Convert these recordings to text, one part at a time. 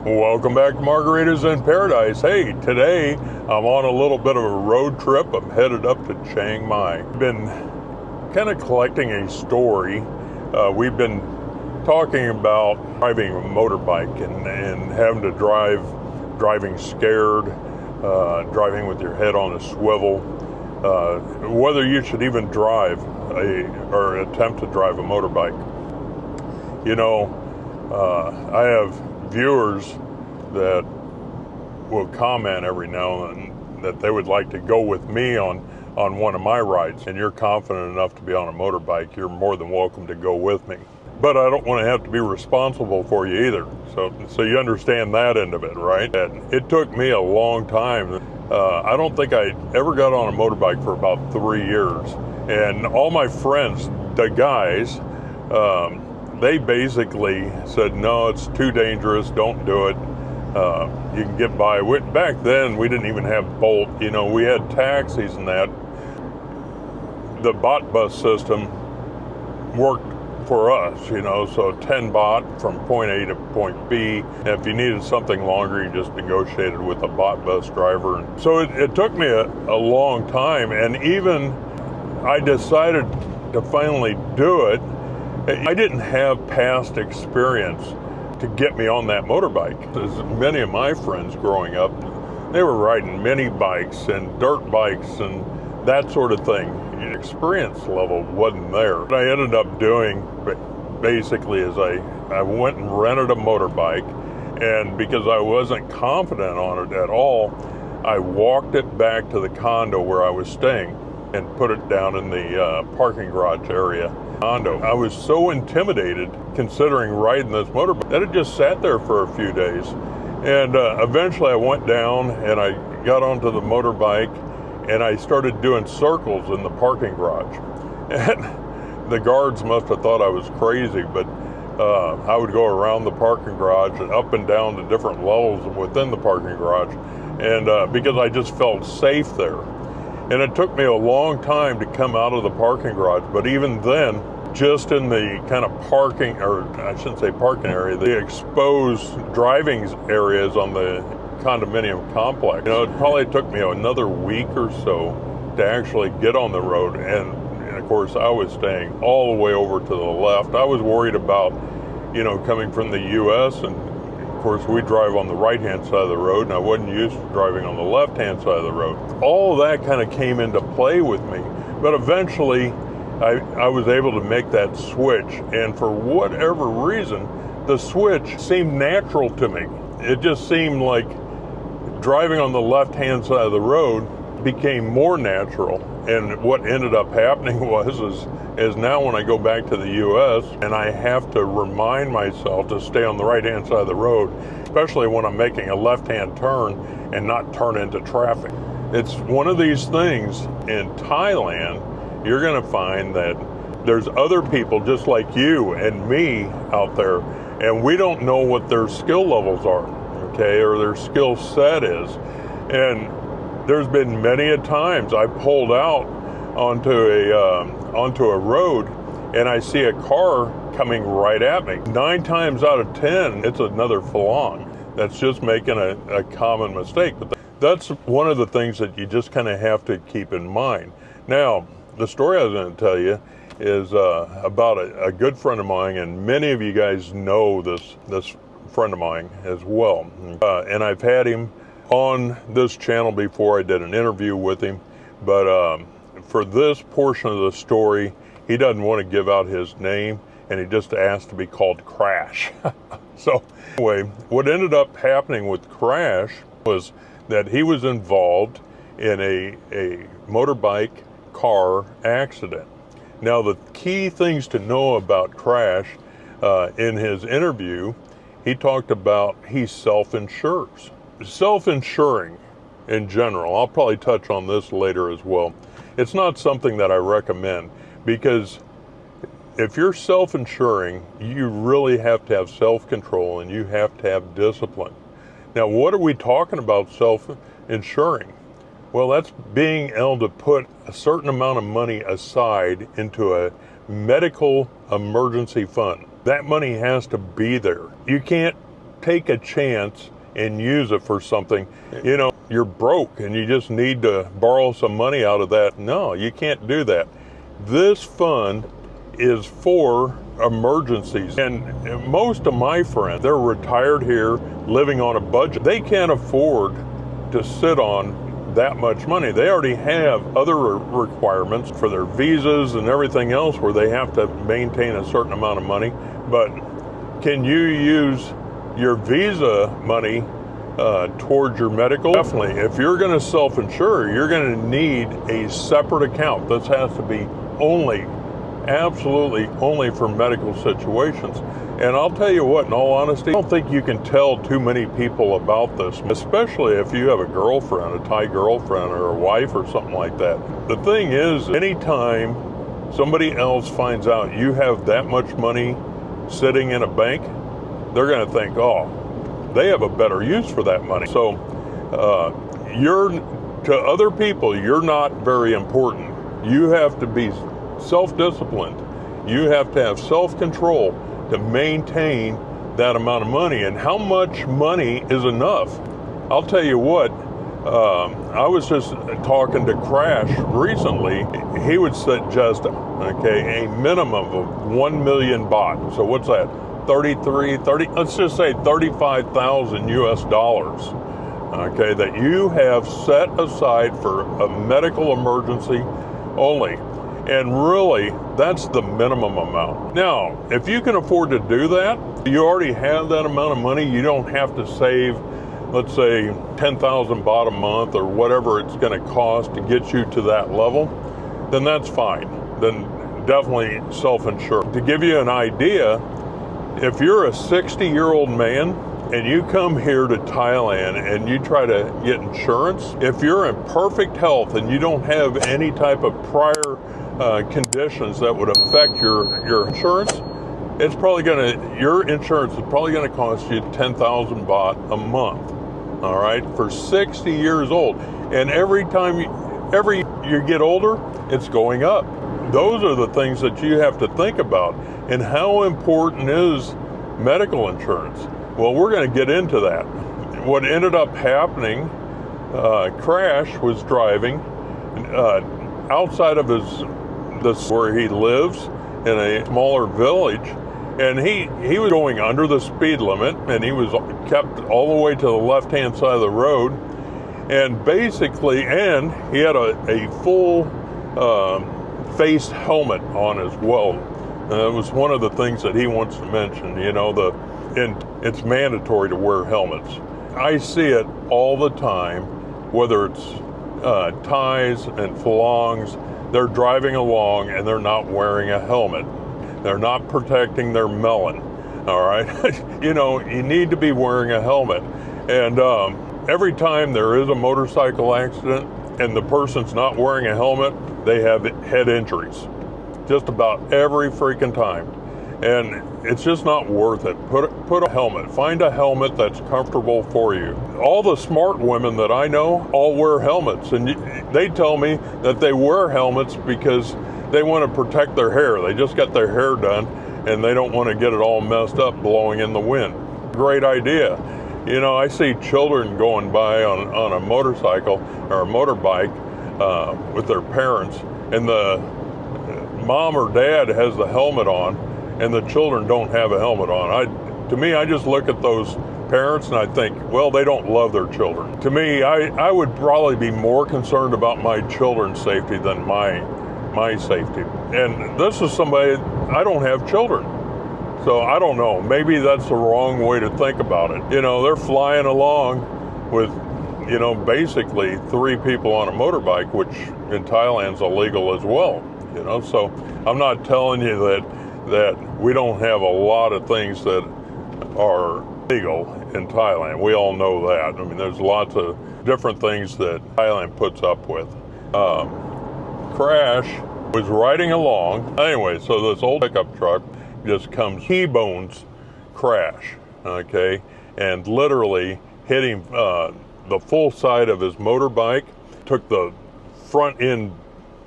Welcome back to Margaritas in Paradise. Hey, today I'm on a little bit of a road trip. I'm headed up to Chiang Mai. Been kind of collecting a story. We've been talking about driving a motorbike and having to driving scared, driving with your head on a swivel, whether you should even drive or attempt to drive a motorbike. You know, I have viewers that will comment every now and then that they would like to go with me on one of my rides, and you're confident enough to be on a motorbike, you're more than welcome to go with me. But I don't want to have to be responsible for you either. So you understand that end of it, right? And it took me a long time. I don't think I ever got on a motorbike for about 3 years. And all my friends, the guys, they basically said, no, it's too dangerous, don't do it. You can get by. Back then, we didn't even have Bolt. You know, we had taxis and that. The Gov't bus system worked for us, you know, so 10 baht from point A to point B. And if you needed something longer, you just negotiated with a Gov't bus driver. So it took me a long time, and even I decided to finally do it. I didn't have past experience to get me on that motorbike. As many of my friends growing up, they were riding mini bikes and dirt bikes and that sort of thing. The experience level wasn't there. What I ended up doing basically is I went and rented a motorbike, and because I wasn't confident on it at all, I walked it back to the condo where I was staying and put it down in the parking garage area. I was so intimidated considering riding this motorbike that it just sat there for a few days. And eventually I went down and I got onto the motorbike and I started doing circles in the parking garage. And the guards must have thought I was crazy, but I would go around the parking garage and up and down to different levels within the parking garage, and because I just felt safe there. And it took me a long time to come out of the parking garage, but even then, just in the kind of parking, or I shouldn't say parking area, the exposed driving areas on the condominium complex, you know, it probably took me another week or so to actually get on the road. And of course, I was staying all the way over to the left. I was worried about, you know, coming from the U.S., and of course, we drive on the right-hand side of the road, and I wasn't used to driving on the left-hand side of the road. All of that kind of came into play with me, but eventually I was able to make that switch, and for whatever reason, the switch seemed natural to me. It just seemed like driving on the left-hand side of the road became more natural, and what ended up happening is now when I go back to the U.S. and I have to remind myself to stay on the right-hand side of the road, especially when I'm making a left-hand turn and not turn into traffic. It's one of these things in Thailand, you're going to find that there's other people just like you and me out there, and we don't know what their skill levels are, okay, or their skill set is. And there's been many a times I pulled out onto a road and I see a car coming right at me. 9 times out of 10, it's another Falong that's just making a common mistake. But that's one of the things that you just kind of have to keep in mind. Now, the story I was going to tell you is about a good friend of mine, and many of you guys know this friend of mine as well. And I've had him on this channel before. I did an interview with him, but for this portion of the story, he doesn't want to give out his name, and he just asked to be called Crash. So anyway, what ended up happening with Crash was that he was involved in a motorbike car accident. Now, the key things to know about Crash, in his interview, he talked about he self-insures. Self-insuring in general, I'll probably touch on this later as well. It's not something that I recommend, because if you're self-insuring, you really have to have self-control and you have to have discipline. Now, what are we talking about self-insuring? Well, that's being able to put a certain amount of money aside into a medical emergency fund. That money has to be there. You can't take a chance and use it for something. You know, you're broke and you just need to borrow some money out of that. No, you can't do that. This fund is for emergencies. And most of my friends, they're retired here, living on a budget. They can't afford to sit on that much money. They already have other requirements for their visas and everything else where they have to maintain a certain amount of money. But can you use your visa money towards your medical? Definitely. If you're going to self-insure, you're going to need a separate account. This has to be absolutely only for medical situations. And I'll tell you what, in all honesty, I don't think you can tell too many people about this, especially if you have a girlfriend, a Thai girlfriend or a wife or something like that. The thing is, anytime somebody else finds out you have that much money sitting in a bank, they're going to think, oh, they have a better use for that money. So to other people, you're not very important. You have to be self-disciplined. You have to have self-control to maintain that amount of money. And how much money is enough? I'll tell you what, I was just talking to Crash recently. He would suggest, okay, a minimum of 1 million baht. So what's that? 30, let's just say 35,000 US dollars, okay, that you have set aside for a medical emergency only. And really, that's the minimum amount. Now, if you can afford to do that, you already have that amount of money, you don't have to save, let's say, 10,000 baht a month or whatever it's gonna cost to get you to that level, then that's fine. Then definitely self-insure. To give you an idea, if you're a 60-year-old man and you come here to Thailand and you try to get insurance, if you're in perfect health and you don't have any type of prior conditions that would affect your insurance, your insurance is probably gonna cost you 10,000 baht a month, all right, for 60 years old. And every you get older, it's going up. Those are the things that you have to think about. And how important is medical insurance? Well, we're going to get into that. What ended up happening, Crash was driving outside of where he lives in a smaller village, and he was going under the speed limit, and he was kept all the way to the left-hand side of the road, and basically, he had a full face helmet on as well. It was one of the things that he wants to mention, you know, and it's mandatory to wear helmets. I see it all the time, whether it's Thais and Phalongs, they're driving along and they're not wearing a helmet. They're not protecting their melon, all right? You know, you need to be wearing a helmet. And every time there is a motorcycle accident and the person's not wearing a helmet, they have head injuries. Just about every freaking time. And it's just not worth it. Put a helmet. Find a helmet that's comfortable for you. All the smart women that I know all wear helmets, and they tell me that they wear helmets because they want to protect their hair. They just got their hair done and they don't want to get it all messed up blowing in the wind. Great idea. You know, I see children going by on a motorcycle or a motorbike with their parents, and the mom or dad has the helmet on and the children don't have a helmet on. To me, I just look at those parents and I think, well, they don't love their children. To me, I would probably be more concerned about my children's safety than my safety. And this is somebody, I don't have children. So I don't know, maybe that's the wrong way to think about it. You know, they're flying along with, you know, basically 3 people on a motorbike, which in Thailand's illegal as well. You know, so I'm not telling you that we don't have a lot of things that are legal in Thailand. We all know that. I mean, there's lots of different things that Thailand puts up with. Crash was riding along. Anyway, so this old pickup truck just comes, T-bones Crash, okay, and literally hitting the full side of his motorbike, took the front end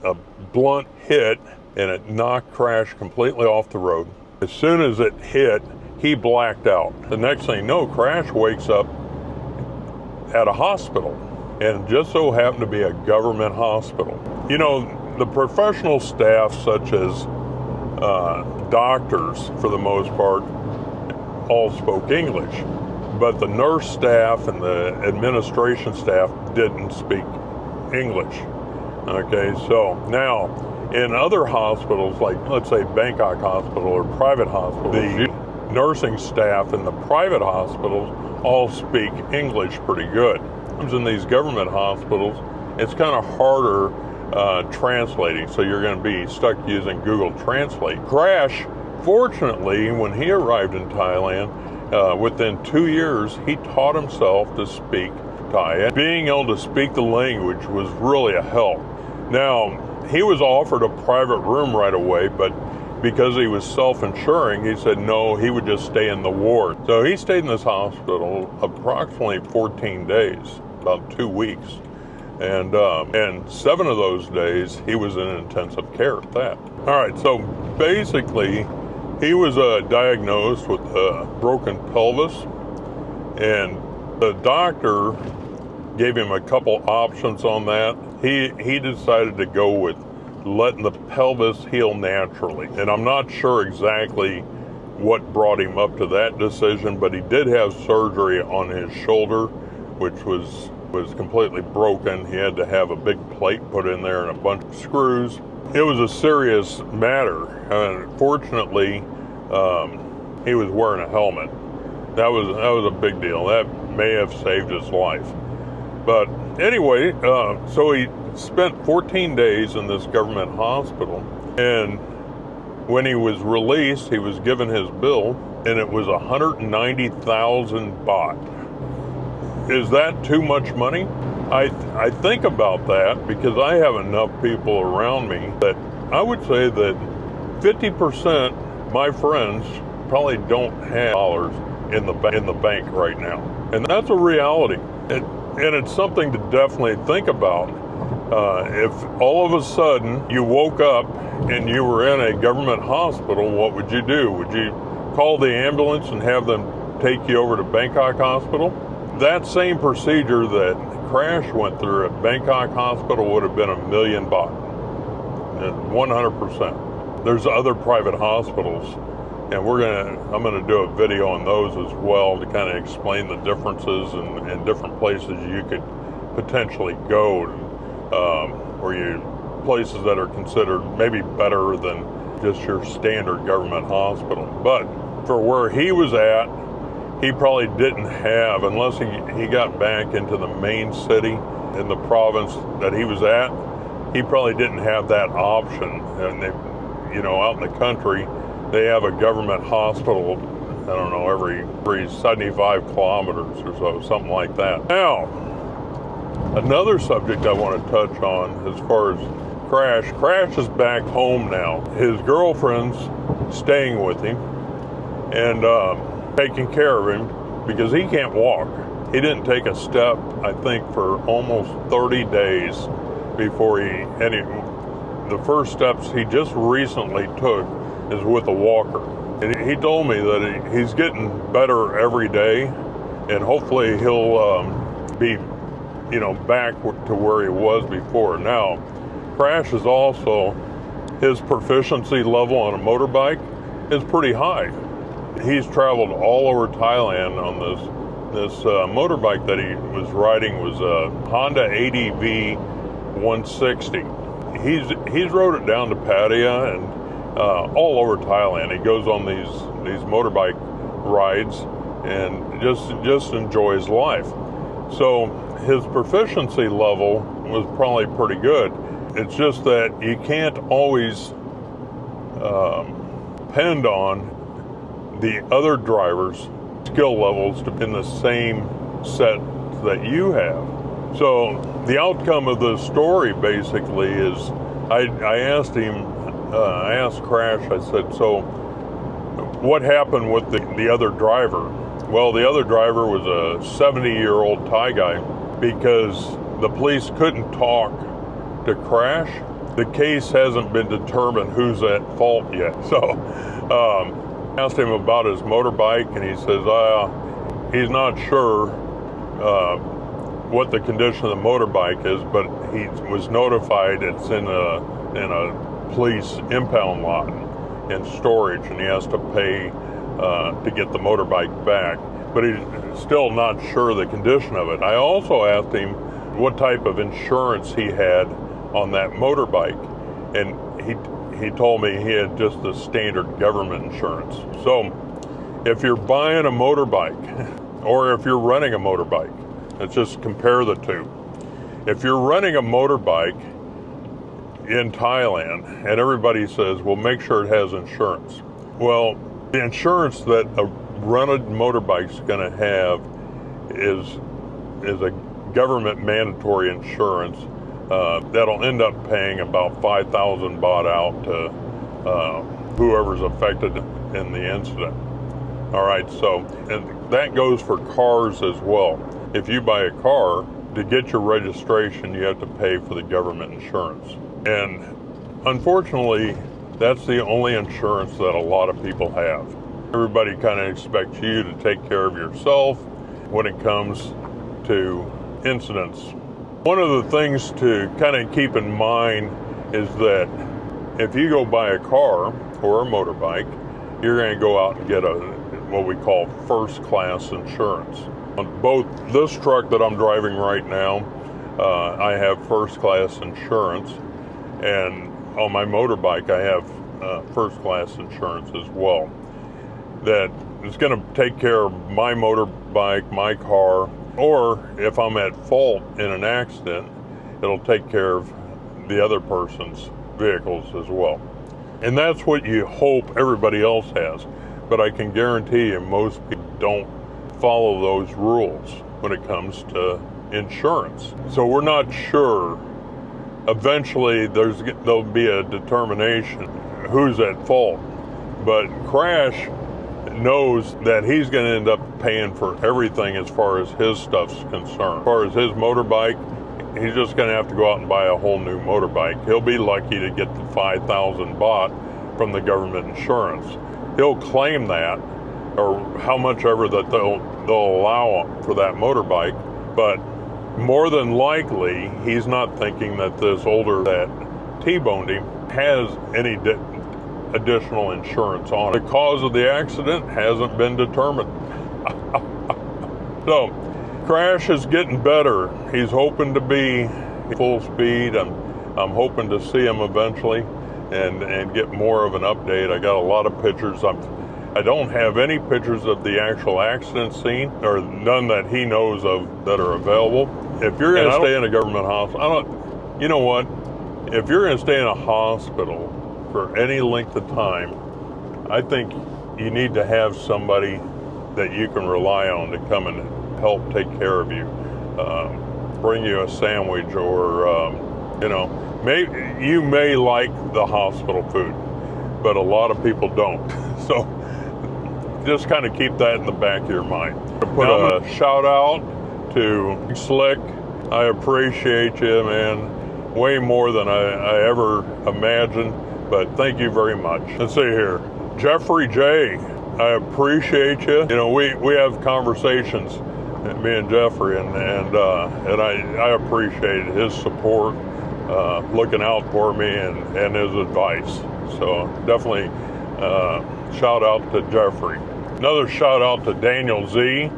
a blunt hit, and it knocked Crash completely off the road. As soon as it hit, he blacked out. The next thing you know, Crash wakes up at a hospital, and just so happened to be a government hospital. You know, the professional staff, such as doctors, for the most part, all spoke English, but the nurse staff and the administration staff didn't speak English. Okay, so now in other hospitals, like let's say Bangkok Hospital or private hospitals, the nursing staff in the private hospitals all speak English pretty good. In these government hospitals, it's kind of harder translating, so you're going to be stuck using Google Translate. Crash, fortunately, when he arrived in Thailand, within 2 years, he taught himself to speak Thai. And being able to speak the language was really a help. Now, he was offered a private room right away, but because he was self-insuring, he said no, he would just stay in the ward. So he stayed in this hospital approximately 14 days, about 2 weeks. And 7 of those days, he was in intensive care at that. All right, so basically, he was diagnosed with a broken pelvis, and the doctor gave him a couple options on that. He decided to go with letting the pelvis heal naturally. And I'm not sure exactly what brought him up to that decision, but he did have surgery on his shoulder, which was completely broken. He had to have a big plate put in there and a bunch of screws. It was a serious matter. Fortunately, he was wearing a helmet. That was a big deal. That may have saved his life. But anyway, so he spent 14 days in this government hospital, and when he was released, he was given his bill, and it was 190,000 baht. Is that too much money? I think about that because I have enough people around me that I would say that 50% my friends probably don't have dollars in the bank right now, and that's a reality. And it's something to definitely think about. If all of a sudden you woke up and you were in a government hospital, what would you do? Would you call the ambulance and have them take you over to Bangkok Hospital? That same procedure that Crash went through at Bangkok Hospital would have been 1 million baht, 100%. There's other private hospitals, and I'm gonna do a video on those as well to kind of explain the differences and different places you could potentially go, places that are considered maybe better than just your standard government hospital. But for where he was at, he probably didn't have, unless he got back into the main city in the province that he was at, he probably didn't have that option. And they, out in the country, they have a government hospital, I don't know, every 75 kilometers or so, something like that. Now, another subject I want to touch on as far as Crash is back home now. His girlfriend's staying with him and taking care of him because he can't walk. He didn't take a step, I think, for almost 30 days before the first steps he just recently took is with a walker. And he told me that he's getting better every day, and hopefully he'll be, back to where he was before. Now, Crash is also, his proficiency level on a motorbike is pretty high. He's traveled all over Thailand on this motorbike that he was riding was a Honda ADV 160. He's rode it down to Pattaya and all over Thailand. He goes on these motorbike rides and just enjoys life. So his proficiency level was probably pretty good. It's just that you can't always depend on the other drivers' skill levels to be in the same set that you have. So the outcome of the story basically is, I asked Crash, I said, so what happened with the other driver? Well, the other driver was a 70-year-old Thai guy. Because the police couldn't talk to Crash, the case hasn't been determined who's at fault yet. So Asked him about his motorbike, and he says he's not sure what the condition of the motorbike is, but he was notified it's in a police impound lot in storage, and he has to pay to get the motorbike back. But he's still not sure the condition of it. I also asked him what type of insurance he had on that motorbike, and he told me he had just the standard government insurance. So if you're buying a motorbike or if you're renting a motorbike, let's just compare the two. If you're renting a motorbike in Thailand and everybody says, well, make sure it has insurance. Well, the insurance that a rented motorbike's going to have is a government mandatory insurance that'll end up paying about 5,000 baht out to whoever's affected in the incident. All right, so and that goes for cars as well. If you buy a car, to get your registration, you have to pay for the government insurance. And unfortunately, that's the only insurance that a lot of people have. Everybody kind of expects you to take care of yourself when it comes to incidents. One of the things to kind of keep in mind is that if you go buy a car or a motorbike, you're going to go out and get what we call first class insurance. On both this truck that I'm driving right now, I have first class insurance, and on my motorbike I have first class insurance as well. That is going to take care of my motorbike, my car, or if I'm at fault in an accident, it'll take care of the other person's vehicles as well. And that's what you hope everybody else has. But I can guarantee you most people don't follow those rules when it comes to insurance. So we're not sure. Eventually there'll be a determination who's at fault. But Crash knows that he's going to end up paying for everything as far as his stuff's concerned. As far as his motorbike, he's just going to have to go out and buy a whole new motorbike. He'll be lucky to get the 5,000 baht from the government insurance. He'll claim that, or how much ever that they'll allow him for that motorbike, but more than likely, he's not thinking that this older that T-boned him has any additional insurance on it. The cause of the accident hasn't been determined. So, Crash is getting better. He's hoping to be full speed, and I'm hoping to see him eventually and get more of an update. I got a lot of pictures. I don't have any pictures of the actual accident scene, or none that he knows of that are available. If you're going to stay in a government hospital, you know what? If you're going to stay in a hospital for any length of time, I think you need to have somebody that you can rely on to come and help take care of you, bring you a sandwich, or you may like the hospital food, but a lot of people don't. So just kind of keep that in the back of your mind. Put a shout out to Slick. I appreciate you, man, way more than I ever imagined. But thank you very much. Let's see here. Jeffrey J., I appreciate you. You know, we have conversations, me and Jeffrey, and I appreciate his support, looking out for me and his advice. So definitely shout out to Jeffrey. Another shout out to Daniel Z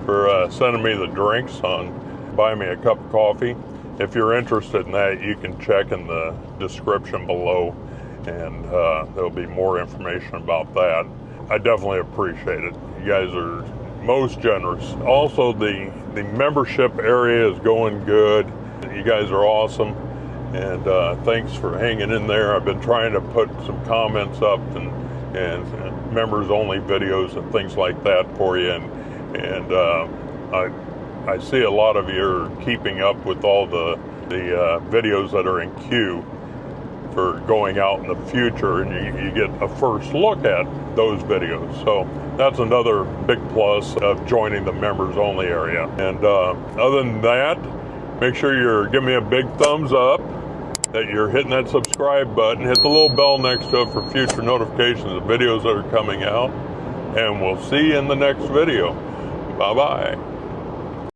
for sending me the drinks on Buy Me a Cup of Coffee. If you're interested in that, you can check in the description below, and there'll be more information about that. I definitely appreciate it. You guys are most generous. Also, the membership area is going good. You guys are awesome, and thanks for hanging in there. I've been trying to put some comments up and members only videos and things like that for you, and I see a lot of you are keeping up with all the videos that are in queue for going out in the future, and you get a first look at those videos. So that's another big plus of joining the members only area. And other than that, make sure you're giving me a big thumbs up, that you're hitting that subscribe button. Hit the little bell next to it for future notifications of videos that are coming out. And we'll see you in the next video. Bye-bye.